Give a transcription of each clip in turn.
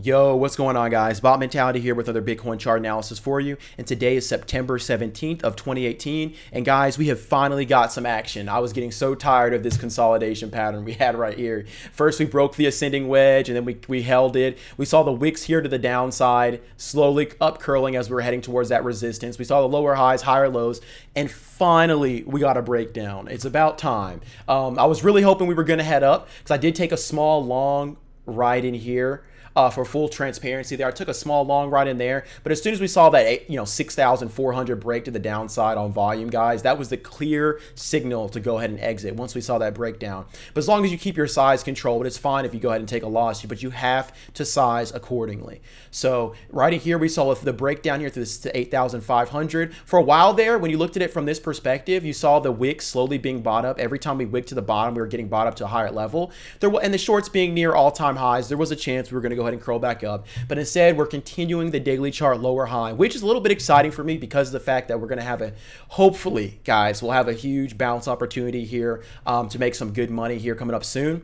Yo, what's going on, guys? Bot Mentality here with other Bitcoin chart analysis for you. And today is September 17th of 2018. And guys, we have finally got some action. I was getting so tired of this consolidation pattern we had right here. First, we broke the ascending wedge, and then we held it. We saw the wicks here to the downside, slowly up curling as we were heading towards that resistance. We saw the lower highs, higher lows, and finally, we got a breakdown. It's about time. I was really hoping we were going to head up because I did take a small, long ride in here. For full transparency there, I took a small long ride in there, but as soon as we saw that 6,400 break to the downside on volume, guys, that was the clear signal to go ahead and exit once we saw that breakdown. But as long as you keep your size controlled, it's fine if you go ahead and take a loss, but you have to size accordingly. So right in here, we saw the breakdown here to 8,500. For a while there, when you looked at it from this perspective, you saw the wick slowly being bought up. Every time we wicked to the bottom, we were getting bought up to a higher level. And the shorts being near all-time highs, there was a chance we were going to go ahead and curl back up, but instead we're continuing the daily chart lower high, which is a little bit exciting for me because of the fact that we're going to have hopefully, guys, we'll have a huge bounce opportunity here to make some good money here coming up soon.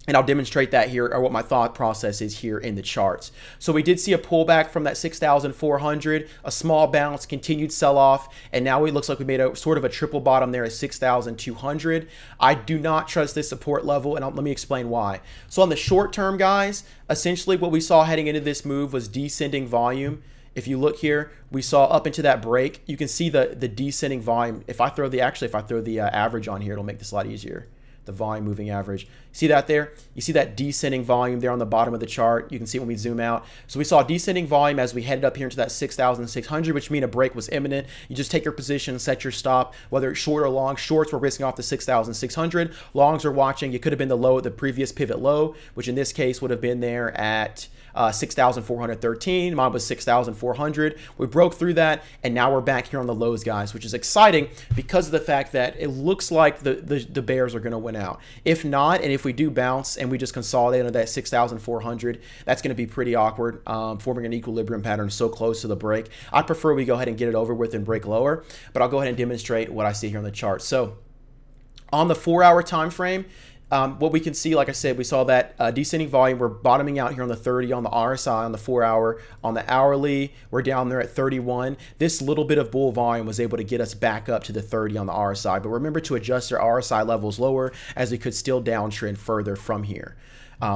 And I'll demonstrate that here, or what my thought process is here in the charts. So we did see a pullback from that 6,400, a small bounce, continued sell-off, and now it looks like we made a sort of a triple bottom there at 6,200. I do not trust this support level, and let me explain why. So on the short term, guys, essentially what we saw heading into this move was descending volume. If you look here, we saw up into that break. You can see the descending volume. If I throw the average on here, it'll make this a lot easier. The volume moving average. See that there? You see that descending volume there on the bottom of the chart. You can see when we zoom out. So we saw descending volume as we headed up here into that 6,600, which means a break was imminent. You just take your position, set your stop, whether it's short or long. Shorts were risking off the 6,600. Longs are watching. It could have been the low, the previous pivot low, which in this case would have been there at 6,413. Mine was 6,400. We broke through that, and now we're back here on the lows, guys, which is exciting because of the fact that it looks like the bears are going to win out. If not, and if we do bounce and we just consolidate under that 6,400, that's going to be pretty awkward, forming an equilibrium pattern so close to the break. I'd prefer we go ahead and get it over with and break lower, but I'll go ahead and demonstrate what I see here on the chart. So on the 4-hour time frame, what we can see, like I said, we saw that descending volume. We're bottoming out here on the 30 on the RSI, on the 4-hour, on the hourly. We're down there at 31. This little bit of bull volume was able to get us back up to the 30 on the RSI. But remember to adjust our RSI levels lower, as we could still downtrend further from here.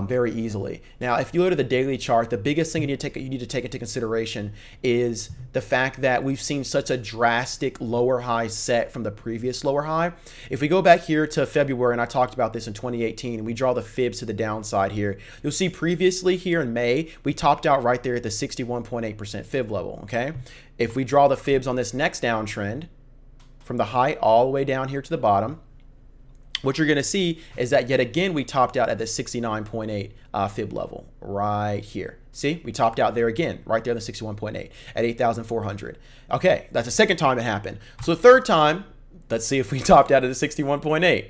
Very easily. Now, if you go to the daily chart, the biggest thing you need to take into consideration is the fact that we've seen such a drastic lower high set from the previous lower high. If we go back here to February, and I talked about this in 2018, and we draw the fibs to the downside here, you'll see previously here in May, we topped out right there at the 61.8% fib level, okay? If we draw the fibs on this next downtrend, from the height all the way down here to the bottom, what you're going to see is that yet again we topped out at the 69.8 fib level right here. See, we topped out there again, right there in the 61.8 at 8,400. Okay, that's the second time it happened. So the third time, let's see if we topped out at the 61.8.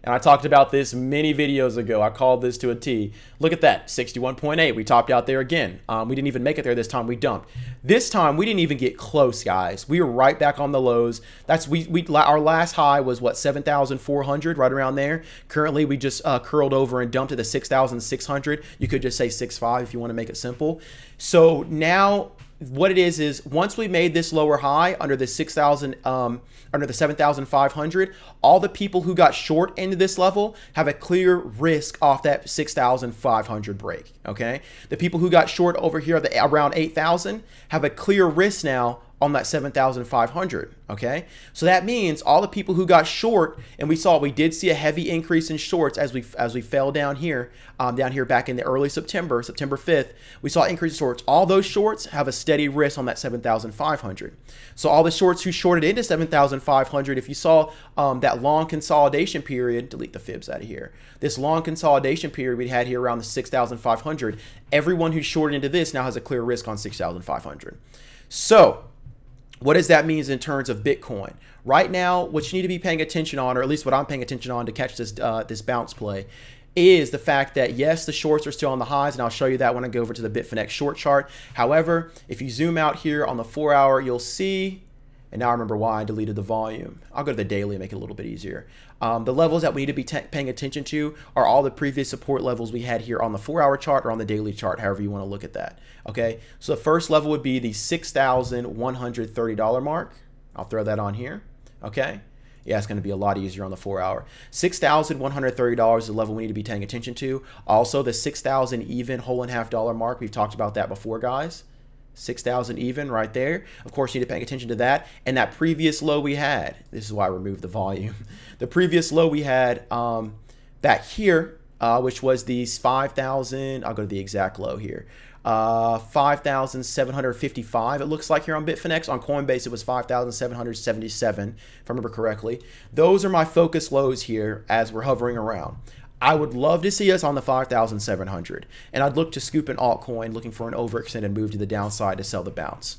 And I talked about this many videos ago. I called this to a T. Look at that, 61.8. We topped out there again. We didn't even make it there this time. We dumped. This time, we didn't even get close, guys. We were right back on the lows. Our last high was, what, 7,400, right around there. Currently, we just curled over and dumped to the 6,600. You could just say 6.5 if you want to make it simple. So now, what it is once we made this lower high under the 7,500, all the people who got short into this level have a clear risk off that 6,500 break. Okay, the people who got short over here at around 8,000 have a clear risk now on that 7,500. Okay, so that means all the people who got short, and we did see a heavy increase in shorts as we fell down here back in the early September 5th, we saw increase in shorts. All those shorts have a steady risk on that 7,500. So all the shorts who shorted into 7,500, if you saw that long consolidation period, delete the fibs out of here. This long consolidation period we had here around the 6,500, everyone who shorted into this now has a clear risk on 6,500. So what does that mean in terms of Bitcoin? Right now, what you need to be paying attention on, or at least what I'm paying attention on to catch this this bounce play, is the fact that, yes, the shorts are still on the highs, and I'll show you that when I go over to the Bitfinex short chart. However, if you zoom out here on the 4-hour, you'll see And now I remember why I deleted the volume. I'll go to the daily and make it a little bit easier. The levels that we need to be paying attention to are all the previous support levels we had here on the 4-hour chart or on the daily chart, however you want to look at that. Okay, so the first level would be the $6,130 mark. I'll throw that on here. Okay. Yeah, it's going to be a lot easier on the 4-hour. $6,130 is the level we need to be paying attention to. Also, the 6,000 even whole and half dollar mark. We've talked about that before, guys. 6,000 even right there. Of course, you need to pay attention to that. And that previous low we had, this is why I removed the volume. The previous low we had back here, which was these 5,000, I'll go to the exact low here. 5,755 it looks like here on Bitfinex. On Coinbase, it was 5,777, if I remember correctly. Those are my focus lows here as we're hovering around. I would love to see us on the 5,700, and I'd look to scoop an altcoin looking for an overextended move to the downside to sell the bounce.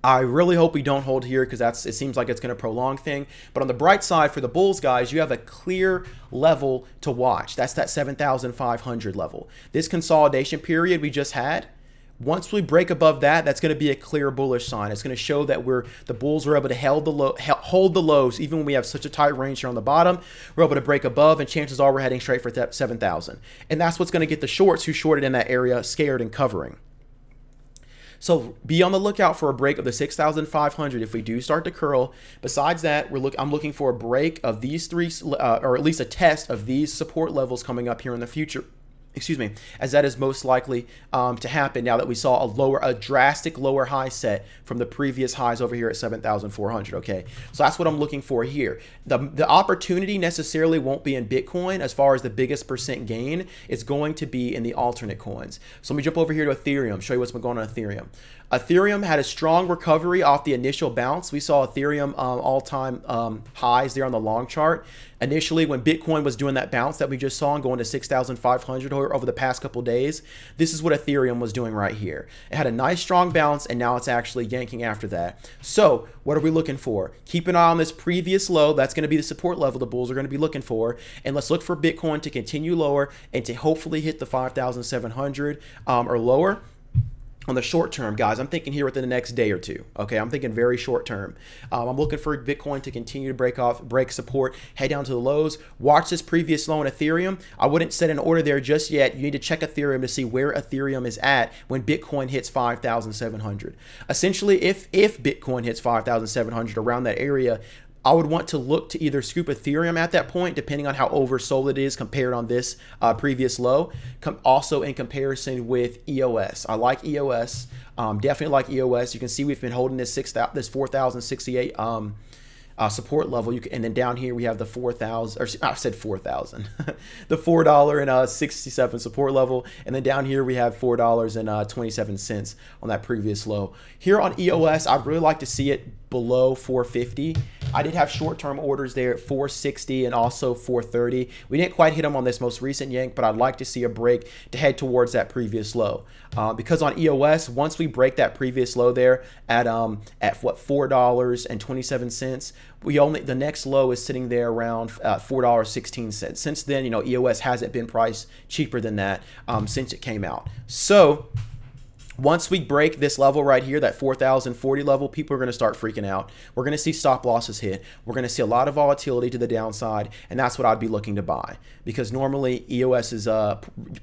I really hope we don't hold here because it seems like it's going to prolong thing. But on the bright side for the bulls, guys, you have a clear level to watch. That's that 7,500 level. This consolidation period we just had, once we break above that, that's going to be a clear bullish sign. It's going to show that the bulls were able to hold the lows even when we have such a tight range here on the bottom. We're able to break above, and chances are we're heading straight for that 7,000. And that's what's going to get the shorts who shorted in that area scared and covering. So be on the lookout for a break of the 6,500 if we do start to curl. Besides that, I'm looking for a break of these three, or at least a test of these support levels coming up here in the future. Excuse me, as that is most likely to happen now that we saw a drastic lower high set from the previous highs over here at 7,400. Okay, so that's what I'm looking for here. The opportunity necessarily won't be in Bitcoin as far as the biggest percent gain. It's going to be in the alternate coins. So let me jump over here to Ethereum, show you what's been going on Ethereum. Ethereum had a strong recovery off the initial bounce. We saw Ethereum all-time highs there on the long chart. Initially, when Bitcoin was doing that bounce that we just saw and going to 6,500 over the past couple days, this is what Ethereum was doing right here. It had a nice strong bounce, and now it's actually yanking after that. So what are we looking for? Keep an eye on this previous low. That's going to be the support level the bulls are going to be looking for. And let's look for Bitcoin to continue lower and to hopefully hit the 5,700 or lower. On the short term, guys, I'm thinking here within the next day or two. Okay, I'm thinking very short term. I'm looking for Bitcoin to continue to break support, head down to the lows. Watch this previous low in Ethereum. I wouldn't set an order there just yet. You need to check Ethereum to see where Ethereum is at when Bitcoin hits 5,700. Essentially, if Bitcoin hits 5,700 around that area, I would want to look to either scoop Ethereum at that point, depending on how oversold it is compared on this previous low. Also in comparison with EOS. I like EOS, definitely like EOS. You can see we've been holding this 4,068 support level. And then down here we have the 4,000, or I said 4,000, the $4.67 support level. And then down here we have $4.27 on that previous low. Here on EOS, I'd really like to see it below 450. I did have short-term orders there at 460 and also 430. We didn't quite hit them on this most recent yank, but I'd like to see a break to head towards that previous low. Because on EOS, once we break that previous low there at what, $4.27, the next low is sitting there around $4.16. Since then, you know, EOS hasn't been priced cheaper than that since it came out. So once we break this level right here, that 4,040 level, people are going to start freaking out. We're going to see stop losses hit. We're going to see a lot of volatility to the downside, and that's what I'd be looking to buy. Because normally EOS's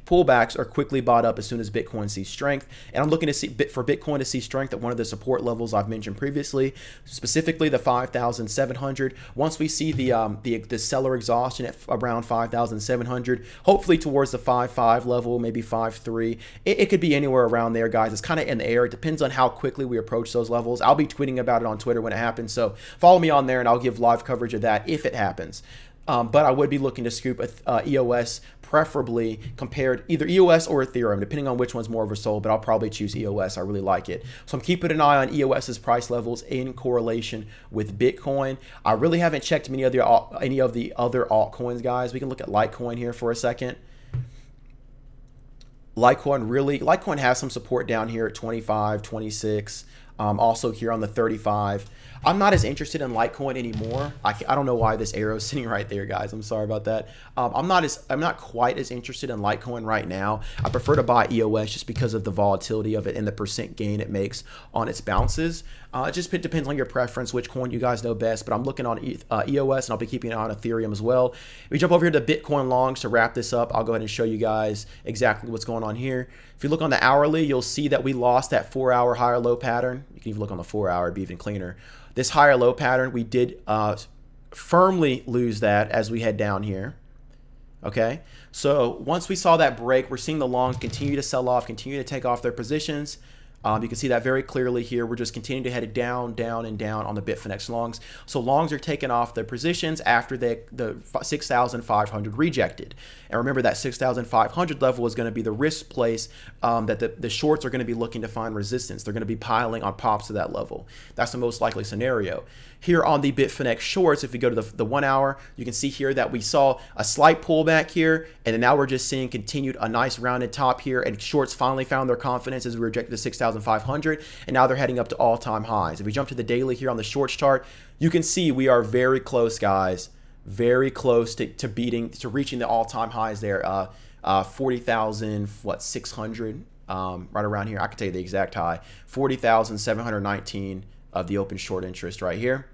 pullbacks are quickly bought up as soon as Bitcoin sees strength. And I'm looking to see for Bitcoin to see strength at one of the support levels I've mentioned previously, specifically the 5,700. Once we see the seller exhaustion at around 5,700, hopefully towards the 5.5 level, maybe 5.3. It could be anywhere around there, guys. It's kind of in the air. It depends on how quickly we approach those levels. I'll be tweeting about it on Twitter when it happens. So follow me on there and I'll give live coverage of that if it happens. But I would be looking to scoop EOS, preferably compared either EOS or Ethereum, depending on which one's more oversold, but I'll probably choose EOS. I really like it. So I'm keeping an eye on EOS's price levels in correlation with Bitcoin. I really haven't checked any of the other altcoins, guys. We can look at Litecoin here for a second. Litecoin has some support down here at 25, 26. Also here on the 35. I'm not as interested in Litecoin anymore. I don't know why this arrow is sitting right there, guys. I'm sorry about that. I'm not quite as interested in Litecoin right now. I prefer to buy EOS just because of the volatility of it and the percent gain it makes on its bounces. It just depends on your preference, which coin you guys know best. But I'm looking on EOS, and I'll be keeping an eye on Ethereum as well. If we jump over here to Bitcoin longs to wrap this up, I'll go ahead and show you guys exactly what's going on here. If you look on the hourly, you'll see that we lost that 4-hour higher low pattern. You can even look on the 4-hour, it'd be even cleaner. This higher low pattern, we did firmly lose that as we head down here. Okay, so once we saw that break, we're seeing the longs continue to sell off, continue to take off their positions. You can see that very clearly here. We're just continuing to head down, down, and down on the Bitfinex longs. So longs are taking off their positions after the 6,500 rejected. And remember that 6,500 level is going to be the risk place that the shorts are going to be looking to find resistance. They're going to be piling on pops to that level. That's the most likely scenario. Here on the Bitfinex shorts, if we go to the 1 hour, you can see here that we saw a slight pullback here, and then now we're just seeing continued a nice rounded top here, and shorts finally found their confidence as we rejected the 6,500, and now they're heading up to all-time highs. If we jump to the daily here on the shorts chart, you can see we are very close, guys, very close to reaching the all-time highs there, 40,600, right around here. I can tell you the exact high, 40,719 of the open short interest right here.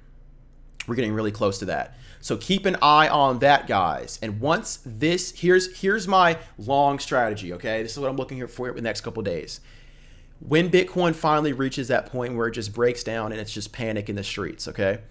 We're getting really close to that. So keep an eye on that, guys. And once this, here's my long strategy, okay? This is what I'm looking here for the next couple days. When Bitcoin finally reaches that point where it just breaks down and it's just panic in the streets, okay?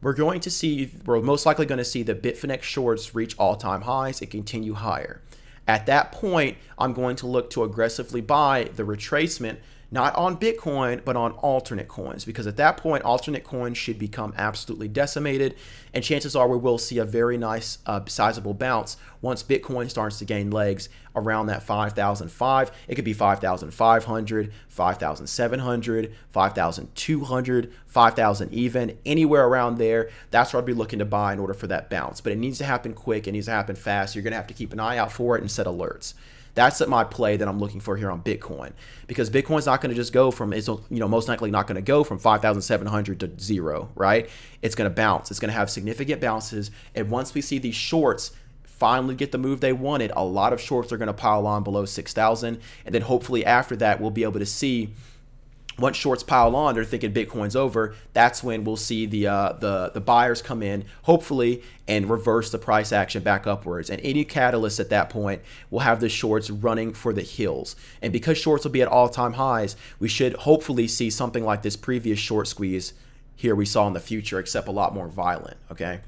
We're most likely going to see the Bitfinex shorts reach all-time highs and continue higher. At that point, I'm going to look to aggressively buy the retracement, not on Bitcoin, but on alternate coins, because at that point, alternate coins should become absolutely decimated, and chances are we will see a very nice, sizable bounce once Bitcoin starts to gain legs around that 5,005. It could be 5,500, 5,700, 5,200, 5,000 even, anywhere around there. That's what I'd be looking to buy in order for that bounce. But it needs to happen quick. It needs to happen fast. You're going to have to keep an eye out for it and set alerts. That's my play that I'm looking for here on Bitcoin, because Bitcoin's not going to just go from, it's most likely not going to go from 5,700 to 0, right? It's going to bounce. It's going to have significant bounces. And once we see these shorts finally get the move they wanted, a lot of shorts are going to pile on below 6,000. And then hopefully after that, we'll be able to see, once shorts pile on, they're thinking Bitcoin's over. That's when we'll see the buyers come in, hopefully, and reverse the price action back upwards. And any catalyst at that point will have the shorts running for the hills. And because shorts will be at all-time highs, we should hopefully see something like this previous short squeeze here we saw in the future, except a lot more violent, okay?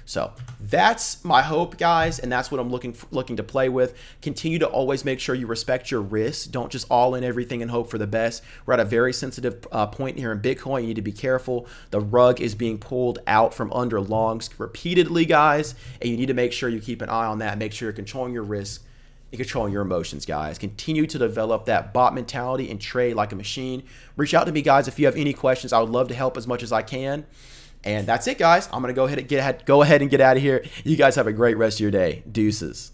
So that's my hope, guys, and that's what I'm looking to play with. Continue to always make sure you respect your risks. Don't just all in everything and hope for the best. We're at a very sensitive point here in Bitcoin. You need to be careful. The rug is being pulled out from under longs repeatedly, guys, and you need to make sure you keep an eye on that. Make sure you're controlling your risks and controlling your emotions, guys. Continue to develop that bot mentality and trade like a machine. Reach out to me, guys, if you have any questions. I would love to help as much as I can. And that's it, guys. I'm going to go ahead and get out of here. You guys have a great rest of your day. Deuces.